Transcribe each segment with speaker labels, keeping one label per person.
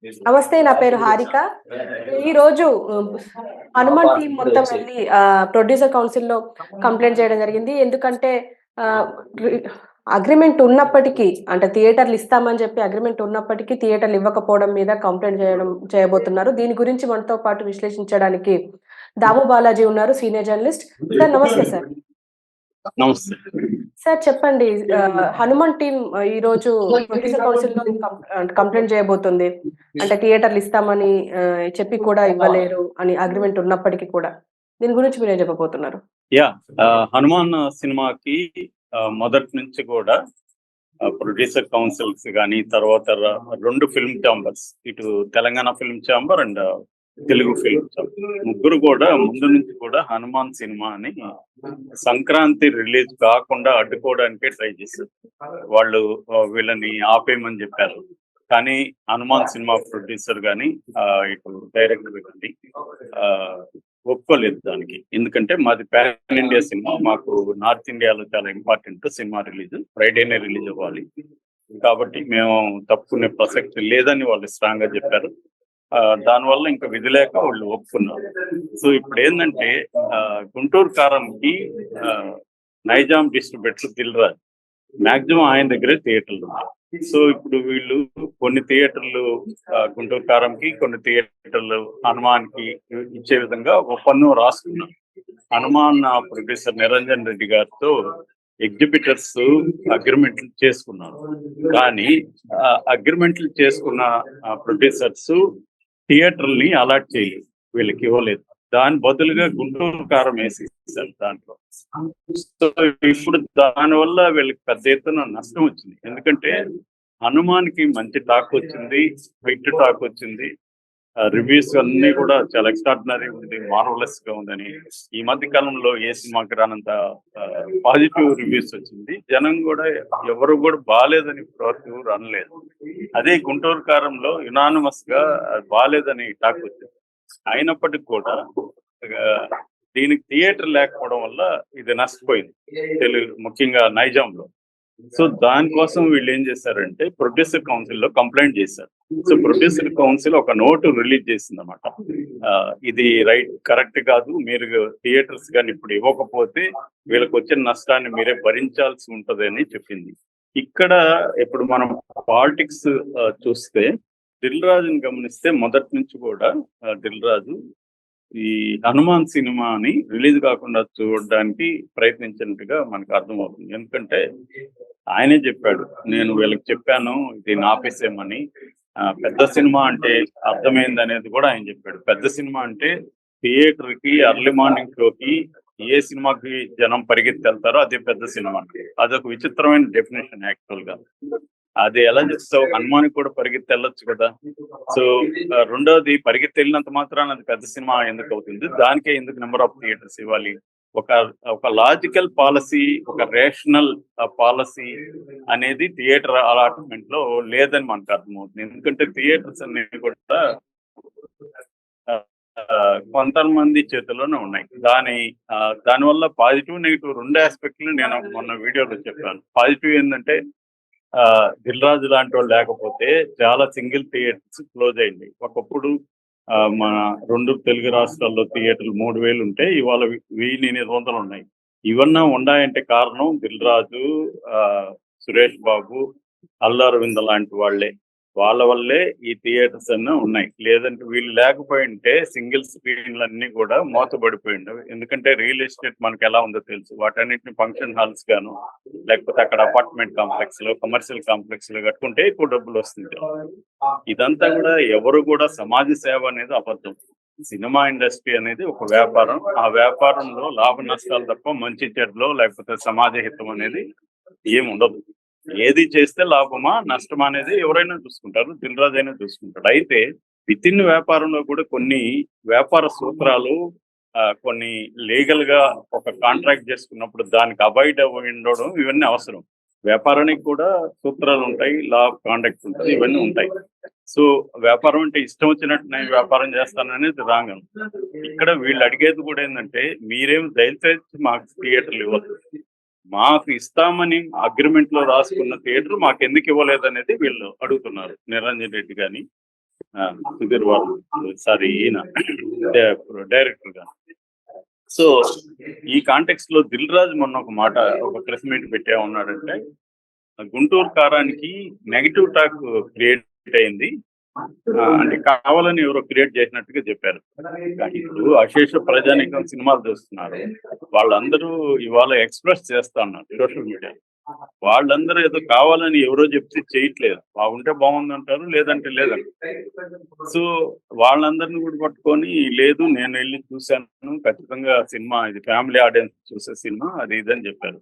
Speaker 1: నమస్తే. నా పేరు హారిక. ఈరోజు హనుమాన్ టీమ్ మొత్తం వెళ్లి ప్రొడ్యూసర్ కౌన్సిల్‌లో కంప్లెయింట్ చేయడం జరిగింది. ఎందుకంటే ఆహ్, రి అగ్రీమెంట్ ఉన్నప్పటికీ అంటే థియేటర్‌లు ఇస్తామని చెప్పి అగ్రీమెంట్ ఉన్నప్పటికీ థియేటర్‌లు ఇవ్వకపోవడం మీద కంప్లెయింట్ చేయబోతున్నారు. దీని గురించి మనతో పాటు విశ్లేషించడానికి దాము బాలాజీ ఉన్నారు, సీనియర్ జర్నలిస్ట్. సార్ నమస్తే సార్.
Speaker 2: నమస్తే.
Speaker 1: సార్ చెప్పండి. హనుమాన్ టీమ్ ఈరోజు ప్రొడ్యూసర్ కౌన్సిల్‌లో కంప్లెయింట్ చేయబోతుంది. అంటే థియేటర్‌లు ఇస్తామని చెప్పి కూడా ఇవ్వలేరు అని అగ్రీమెంట్ ఉన్నప్పటికీ కూడా. దీని గురించి మీరేం చెప్పబోతున్నారు?
Speaker 2: హనుమాన్ సినిమాకి మొదటి నుంచి కూడా ప్రొడ్యూసర్ కౌన్సిల్స్ గానీ, తర్వాత 2 ఫిల్మ్ ఛాంబర్స్, ఇటు Telangana film chamber and Telugu film chamber, ముగ్గురు కూడా ముందు నుంచి కూడా హనుమాన్ సినిమాని సంక్రాంతి రిలీజ్ కాకుండా అడ్డుకోవడానికే ట్రై చేశారు. వాళ్ళు వీళ్ళని ఆపేయమని చెప్పారు. కానీ హనుమాన్ సినిమా ప్రొడ్యూసర్ గానీ, ఇటు డైరెక్టర్ గానీ ఒప్పుకోలేదు దానికి. ఎందుకంటే మాది పాన్ ఇండియా సినిమా, మాకు నార్త్ ఇండియాలో చాలా ఇంపార్టెంట్ సినిమా రిలీజ్, ఫ్రైడేనే రిలీజ్ అవ్వాలి. కాబట్టి మేము తప్పుకునే ప్రసక్తి లేదని వాళ్ళు స్ట్రాంగ్ గా చెప్పారు. దానివల్ల ఇంకా విధి లేక వాళ్ళు ఒప్పుకున్నారు. సో ఇప్పుడు ఏంటంటే గుంటూరు కారంకి నైజాం డిస్ట్రిబ్యూటర్ దిల్రాజ్, మాక్సిమం ఆయన దగ్గరే థియేటర్లు ఉన్నాయి. సో ఇప్పుడు వీళ్ళు కొన్ని థియేటర్లు గుంటూరు కారంకి, కొన్ని థియేటర్లు హనుమాన్ కి ఇచ్చే విధంగా ఒప్పందం రాసుకున్నారు. హనుమాన్ ప్రొడ్యూసర్ నిరంజన్ రెడ్డి గారితో ఎగ్జిబిటర్స్ అగ్రిమెంట్లు చేసుకున్నారు. కానీ అగ్రిమెంట్లు చేసుకున్న ప్రొడ్యూసర్స్ థియేటర్ని అలాట్ చేయలేదు, వీళ్ళకి ఇవ్వలేదు. దాని బదులుగా గుంటూరు కారం వేసేసారు దాంట్లో. సో ఇప్పుడు దానివల్ల వీళ్ళకి పెద్ద ఎత్తున నష్టం వచ్చింది. ఎందుకంటే హనుమాన్ కి మంచి టాక్ వచ్చింది, హిట్ టాక్ వచ్చింది, రివ్యూస్ అన్ని కూడా చాలా ఎక్స్ట్రాడినరీ ఉంది, మార్వలస్ గా ఉందని. ఈ మధ్య కాలంలో ఏ సినిమాకి రానంత పాజిటివ్ రివ్యూస్ వచ్చింది. జనం కూడా ఎవరు కూడా బాగాలేదని ఇప్పటివరకు అనలేదు. అదే గుంటూరు కారంలో యునానిమస్ గా బాగాలేదని టాక్ వచ్చింది. అయినప్పటికీ కూడా దీనికి థియేటర్ లేకపోవడం వల్ల ఇది నష్టపోయింది, ముఖ్యంగా నైజాంలో. సో దానికోసం వీళ్ళు ఏం చేశారంటే ప్రొడ్యూసర్ కౌన్సిల్లో కంప్లైంట్ చేశారు. సో ప్రొడ్యూసర్ కౌన్సిల్ ఒక నోటు రిలీజ్ చేసింది అనమాట. ఇది కరెక్ట్ కాదు, మీరు థియేటర్స్ కానీ ఇప్పుడు ఇవ్వకపోతే వీళ్ళకి వచ్చిన నష్టాన్ని మీరే భరించాల్సి ఉంటది అని చెప్పింది. ఇక్కడ ఇప్పుడు మనం పాలిటిక్స్ చూస్తే దిల్ రాజుని గమనిస్తే మొదటి నుంచి కూడా దిల్ రాజు ఈ హనుమాన్ సినిమాని రిలీజ్ కాకుండా చూడడానికి ప్రయత్నించినట్టుగా మనకు అర్థమవుతుంది. ఎందుకంటే ఆయనే చెప్పాడు, నేను వీళ్ళకి చెప్పాను దీన్ని ఆపేసేమని. పెద్ద సినిమా అంటే అర్థమైంది అనేది కూడా ఆయన చెప్పాడు. పెద్ద సినిమా అంటే థియేటర్ కి ఎర్లీ మార్నింగ్ షోకి ఏ సినిమాకి జనం పరిగెత్తి వెళ్తారో అదే పెద్ద సినిమా. అదొక విచిత్రమైన డెఫినేషన్ యాక్చువల్ గా. అది ఎలా చేస్తావు, హనుమాన్ కూడా పరిగెత్తి వెళ్ళొచ్చు కదా. సో రెండోది, పరిగెత్తి వెళ్ళినంత మాత్రాన అది పెద్ద సినిమా ఎందుకు అవుతుంది, దానికే ఎందుకు నెంబర్ ఆఫ్ థియేటర్స్ ఇవ్వాలి? ఒక లాజికల్ పాలసీ, ఒక రేషనల్ పాలసీ అనేది థియేటర్ అలాట్మెంట్ లో లేదని మనకు అర్థమవుతుంది. ఎందుకంటే థియేటర్స్ అన్ని కూడా కొంతమంది చేతుల్లోనే ఉన్నాయి. దానివల్ల పాజిటివ్ నెగిటివ్ 2 ఆస్పెక్ట్లు నేను మొన్న వీడియోలో చెప్పాను. పాజిటివ్ ఏంటంటే దిల్ రాజు లాంటి వాళ్ళు లేకపోతే చాలా సింగిల్ థియేటర్స్ క్లోజ్ అయింది. ఒకప్పుడు మన 2 తెలుగు రాష్ట్రాల్లో థియేటర్లు 3000 ఉంటే ఇవాళ 1800 ఉన్నాయి. ఇవన్నీ ఉన్నాయంటే కారణం దిల్ రాజు, సురేష్ బాబు, అల్లు అరవింద్ లాంటి వాళ్ళ వల్లే ఈ థియేటర్స్ అన్నీ ఉన్నాయి. లేదంటే వీళ్ళు లేకపోయింటే సింగిల్ స్క్రీన్లన్నీ కూడా మూతబడిపోయిండవు. ఎందుకంటే రియల్ ఎస్టేట్ మనకు ఎలా ఉందో తెలుసు. వాటన్నిటిని ఫంక్షన్ హాల్స్ గాను, లేకపోతే అక్కడ అపార్ట్మెంట్ కాంప్లెక్స్ లో, కమర్షియల్ కాంప్లెక్స్ లో కట్టుకుంటే ఎక్కువ డబ్బులు వస్తుంది. ఇదంతా కూడా ఎవరు కూడా సమాజ సేవ అనేది అబద్ధం. సినిమా ఇండస్ట్రీ అనేది ఒక వ్యాపారం. ఆ వ్యాపారంలో లాభ నష్టాలు తప్ప మంచి చెడులో లేకపోతే సమాజ హితం అనేది ఏముండదు. ఏది చేస్తే లాభమా నష్టమా అనేది ఎవరైనా చూసుకుంటారు, దిల్ రాజు అయినా చూసుకుంటాడు. అయితే విత్ ఇన్ వ్యాపారంలో కూడా కొన్ని వ్యాపార సూత్రాలు, కొన్ని లీగల్ గా ఒక కాంట్రాక్ట్ చేసుకున్నప్పుడు దానికి అవాయిడ్ ఉండడం, ఇవన్నీ అవసరం. వ్యాపారానికి కూడా సూత్రాలు ఉంటాయి, లా ఆఫ్ కాండక్ట్ ఉంటుంది, ఇవన్నీ ఉంటాయి. సో వ్యాపారం అంటే ఇష్టం వచ్చినట్టు నేను వ్యాపారం చేస్తాననేది రాంగ్. ఇక్కడ వీళ్ళు అడిగేది కూడా ఏంటంటే, మీరేం దయచేసి మాకు థియేటర్లు ఇవ్వద్దు, మాకు ఇస్తామని అగ్రిమెంట్ లో రాసుకున్న థియేటర్ మాకు ఎందుకు ఇవ్వలేదు అనేది వీళ్ళు అడుగుతున్నారు, నిరంజన్ రెడ్డి గాని సుధీర్ వాళ్ళు సారీ ఈయన డైరెక్టర్ గా. సో ఈ కాంటెక్స్ట్ లో దిల్ రాజు మొన్న ఒక మాట ఒక ప్రెస్ మీట్ పెట్టే ఉన్నాడంటే, గుంటూరు కారానికి నెగిటివ్ టాక్ క్రియేట్ అయింది, అంటే కావాలని ఎవరో క్రియేట్ చేసినట్టుగా చెప్పారు. కానీ ఇప్పుడు అశేష ప్రజానీకం సినిమాలు చూస్తున్నారు, వాళ్ళందరూ ఇవాళ ఎక్స్ప్రెస్ చేస్తా ఉన్నారు సోషల్ మీడియా. వాళ్ళందరూ ఏదో కావాలని ఎవరో చెప్తే చేయట్లేదు, బాగుంటే బాగుందంటారు, లేదంటే లేదంటారు. సో వాళ్ళందరినీ కూడా పట్టుకొని లేదు నేను వెళ్ళి చూశాను, ఖచ్చితంగా సినిమా ఇది ఫ్యామిలీ ఆడియన్స్ చూసే సినిమా అది ఇదని చెప్పారు.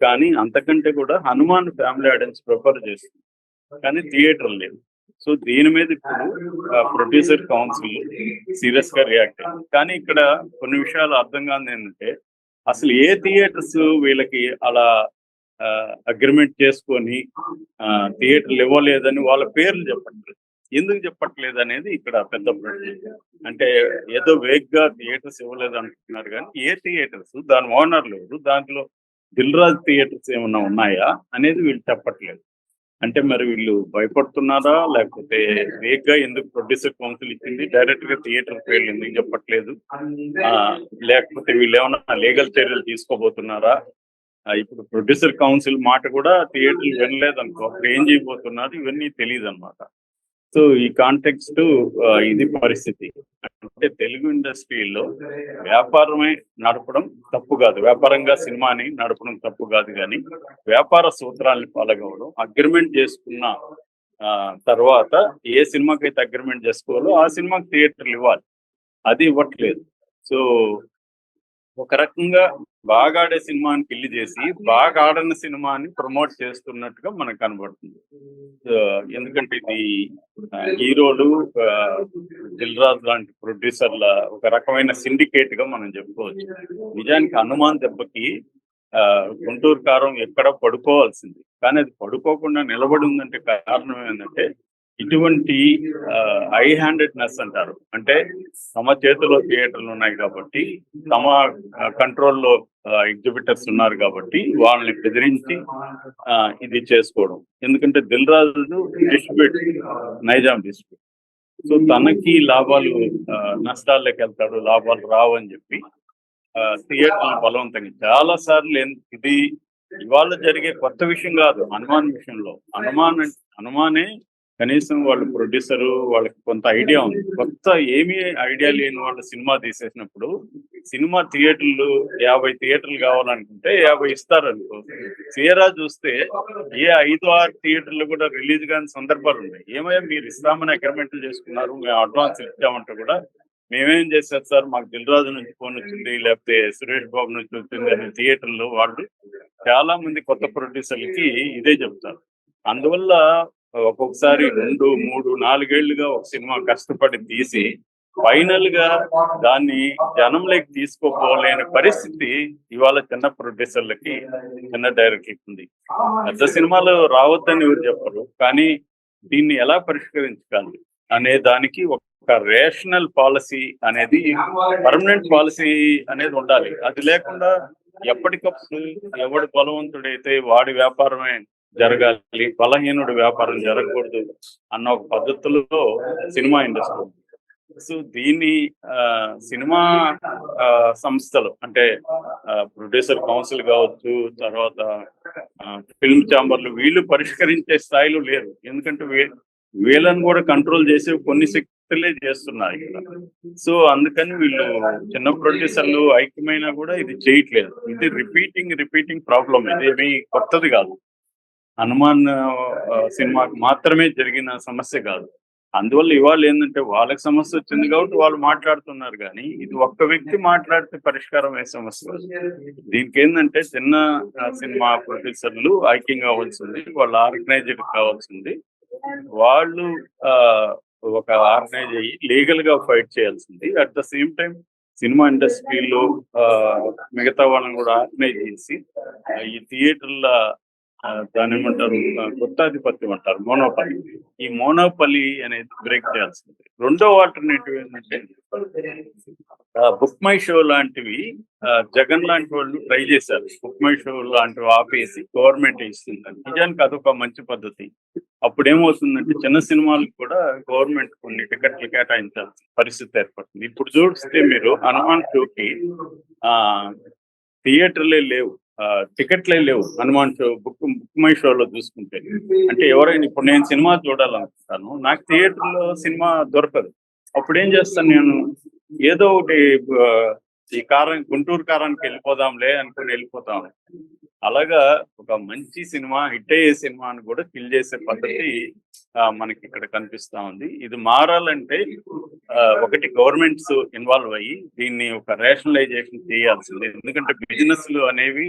Speaker 2: కానీ అంతకంటే కూడా హనుమాన్ ఫ్యామిలీ ఆడియన్స్ ప్రిఫర్ చేస్తుంది, కానీ థియేటర్ లేదు. సో దీని మీద ఇప్పుడు ప్రొడ్యూసర్ కౌన్సిల్ సీరియస్ గా రియాక్ట్ అయింది. కానీ ఇక్కడ కొన్ని విషయాలు అర్థం కాదు ఏంటంటే, అసలు ఏ థియేటర్స్ వీళ్ళకి అలా అగ్రిమెంట్ చేసుకొని థియేటర్లు ఇవ్వలేదని వాళ్ళ పేర్లు చెప్పట్లేదు, ఎందుకు చెప్పట్లేదు అనేది ఇక్కడ పెద్ద ప్రశ్న. అంటే ఏదో వేగ్గా థియేటర్స్ ఇవ్వలేదు అంటున్నారు, కానీ ఏ థియేటర్స్, దాని ఓనర్లు ఎవరు, దాంట్లో దిల్ రాజు థియేటర్స్ ఏమన్నా ఉన్నాయా అనేది వీళ్ళు చెప్పట్లేదు. అంటే మరి వీళ్ళు భయపడుతున్నారా, లేకపోతే వేగ్గా ఎందుకు ప్రొడ్యూసర్ కౌన్సిల్ ఇచ్చింది, డైరెక్ట్ గా థియేటర్ పేర్లు ఎందుకు చెప్పట్లేదు, లేకపోతే వీళ్ళు ఏమన్నా లీగల్ చర్యలు తీసుకోబోతున్నారా? ఇప్పుడు ప్రొడ్యూసర్ కౌన్సిల్ మాట కూడా థియేటర్లు వినలేదు అనుకో, అప్పుడు ఏం చేయబోతున్నారు ఇవన్నీ తెలియదు అనమాట. సో ఈ కాంటెక్స్ట్ ఇది పరిస్థితి. అంటే తెలుగు ఇండస్ట్రీలో వ్యాపారమే నడపడం తప్పు కాదు, వ్యాపారంగా సినిమాని నడపడం తప్పు కాదు, కానీ వ్యాపార సూత్రాలను పాల్గొవడం, అగ్రిమెంట్ చేసుకున్న తర్వాత ఏ సినిమాకైతే అగ్రిమెంట్ చేసుకోవాలో ఆ సినిమాకి థియేటర్లు ఇవ్వాలి, అది ఇవ్వట్లేదు. సో ఒక రకంగా బాగా ఆడే సినిమాని కిల్లి చేసి బాగా ఆడని సినిమాని ప్రమోట్ చేస్తున్నట్టుగా మనకు కనబడుతుంది. ఎందుకంటే ఇది హీరోలు, దిల్ రాజు లాంటి ప్రొడ్యూసర్ల ఒక రకమైన సిండికేట్ గా మనం చెప్పుకోవచ్చు. నిజానికి హనుమాన్ దెబ్బకి గుంటూరు కారం ఎక్కడ పడుకోవాల్సింది, కానీ అది పడుకోకుండా నిలబడి ఉందంటే కారణం ఏంటంటే ఇటువంటి హై హ్యాండెడ్నెస్ అంటారు. అంటే తమ చేతిలో థియేటర్లు ఉన్నాయి కాబట్టి, తమ కంట్రోల్లో ఎగ్జిబిటర్స్ ఉన్నారు కాబట్టి వాళ్ళని బెదిరించి ఇది చేసుకోవడం. ఎందుకంటే Dil Raju distribute, Nizam distribute, so తనకి లాభాలు నష్టాల్లోకి వెళ్తాడు, లాభాలు రావని చెప్పి థియేటర్లు బలవంతంగా చాలా సార్లు. ఇది ఇవాళ జరిగే కొత్త విషయం కాదు. హనుమాన్ విషయంలో హనుమానే కనీసం వాళ్ళు ప్రొడ్యూసరు, వాళ్ళకి కొంత ఐడియా ఉంది. కొత్త ఏమీ ఐడియా లేని వాళ్ళు సినిమా తీసేసినప్పుడు సినిమా థియేటర్లు 50 థియేటర్లు కావాలనుకుంటే 50 ఇస్తారు అనుకో. తీరా చూస్తే ఏ 5-6 థియేటర్లు కూడా రిలీజ్ కాని సందర్భాలు ఉన్నాయి. ఏమయ్యా మీరు ఇస్తామని అగ్రిమెంట్లు చేసుకున్నారు, మేము అడ్వాన్స్ ఇచ్చామంటే కూడా మేమేం చేస్తారు సార్, మాకు దిల్ రాజు నుంచి ఫోన్ వచ్చింది, లేకపోతే సురేష్ బాబు నుంచి వచ్చింది అని థియేటర్లు వాళ్ళు చాలా మంది కొత్త ప్రొడ్యూసర్లకి ఇదే చెప్తారు. అందువల్ల ఒక్కొక్కసారి 2, 3, 4 ఏళ్లుగా ఒక సినిమా కష్టపడి తీసి ఫైనల్ గా దాన్ని జనంలోకి తీసుకోపోలేని పరిస్థితి ఇవాళ చిన్న ప్రొడ్యూసర్లకి, చిన్న డైరెక్టర్లకి ఉంది. పెద్ద సినిమాలు రావద్దని ఎవరు చెప్పరు, కానీ దీన్ని ఎలా పరిష్కరించాలి అనే దానికి ఒక రేషనల్ పాలసీ అనేది, పర్మనెంట్ పాలసీ అనేది ఉండాలి. అది లేకుండా ఎప్పటికప్పుడు ఎవడు బలవంతుడైతే వాడి వ్యాపారమే జరగాలి, బలహీనుడు వ్యాపారం జరగకూడదు అన్న ఒక పద్ధతుల్లో సినిమా ఇండస్ట్రీ. సో దీన్ని సినిమా సంస్థలు అంటే ప్రొడ్యూసర్ కౌన్సిల్ కావచ్చు, తర్వాత ఫిల్మ్ ఛాంబర్లు, వీళ్ళు పరిష్కరించే స్థాయిలో లేరు. ఎందుకంటే వీళ్ళని కూడా కంట్రోల్ చేసే కొన్ని శక్తులే చేస్తున్నారు ఇక్కడ. సో అందుకని వీళ్ళు చిన్న ప్రొడ్యూసర్లు ఐక్యమైనా కూడా ఇది చేయట్లేదు. ఇది రిపీటింగ్ ప్రాబ్లం, ఇదేమీ కొత్తది కాదు. హనుమాన్ సినిమాకి మాత్రమే జరిగిన సమస్య కాదు. అందువల్ల ఇవాళ ఏంటంటే వాళ్ళకి సమస్య వచ్చింది కాబట్టి వాళ్ళు మాట్లాడుతున్నారు, కానీ ఇది ఒక్క వ్యక్తి మాట్లాడితే పరిష్కారం అయ్యే సమస్య. దీనికి ఏంటంటే చిన్న సినిమా ప్రొడ్యూసర్లు ఐక్యం కావాల్సింది, వాళ్ళు ఆర్గనైజ్డ్ కావాల్సింది, వాళ్ళు ఒక ఆర్గనైజ్ అయ్యి లీగల్ గా ఫైట్ చేయాల్సింది. At the same time cinema ఇండస్ట్రీలో మిగతా వాళ్ళని కూడా ఆర్గనైజ్ చేసి ఈ థియేటర్ల దాని ఏమంటారు, గుత్తాధిపత్యం అంటారు, మోనోపలి, ఈ మోనోపలి అనేది బ్రేక్ చేయాల్సింది. రెండో ఆల్టర్నేటివ్ ఏంటంటే బుక్ మై షో లాంటివి జగన్ లాంటి వాళ్ళు ట్రై చేశారు. బుక్ మై షో లాంటివి ఆపేసి గవర్నమెంట్ ఇస్తుంది. నిజానికి అదొక మంచి పద్ధతి. అప్పుడు ఏమవుతుందంటే చిన్న సినిమాలకు కూడా గవర్నమెంట్ కొన్ని టికెట్లు కేటాయించాల్సిన పరిస్థితి ఏర్పడుతుంది. ఇప్పుడు చూస్తే మీరు హనుమాన్ షోకి థియేటర్లే లేవు, టికెట్లే లేవు. హనుమాన్ షో బుక్ మై షోలో చూసుకుంటే, అంటే ఎవరైనా ఇప్పుడు నేను సినిమా చూడాలనుకుంటాను, నాకు థియేటర్లో సినిమా దొరకదు. అప్పుడు ఏం చేస్తాను నేను, ఏదో ఒకటి ఈ గుంటూరు కారానికి వెళ్ళిపోదాంలే అనుకుని వెళ్ళిపోతాను. అలాగా ఒక మంచి సినిమా, హిట్ అయ్యే సినిమాని కూడా కిల్ చేసే పద్ధతి మనకి ఇక్కడ కనిపిస్తా ఉంది. ఇది మారాలంటే ఒకటి గవర్నమెంట్స్ ఇన్వాల్వ్ అయ్యి దీన్ని ఒక రేషనలైజేషన్ చేయాల్సింది. ఎందుకంటే బిజినెస్లు అనేవి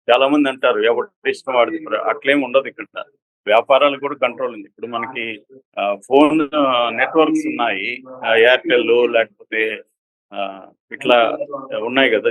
Speaker 2: చాలా మంది అంటారు ఎవరి ఇష్టం వాడిది, అట్లేం ఉండదు. ఇక్కడ వ్యాపారాలు కూడా కంట్రోల్ ఉంది. ఇప్పుడు మనకి ఫోన్ నెట్వర్క్స్ ఉన్నాయి, ఎయిర్టెల్ లేకపోతే ఇట్లా ఉన్నాయి కదా,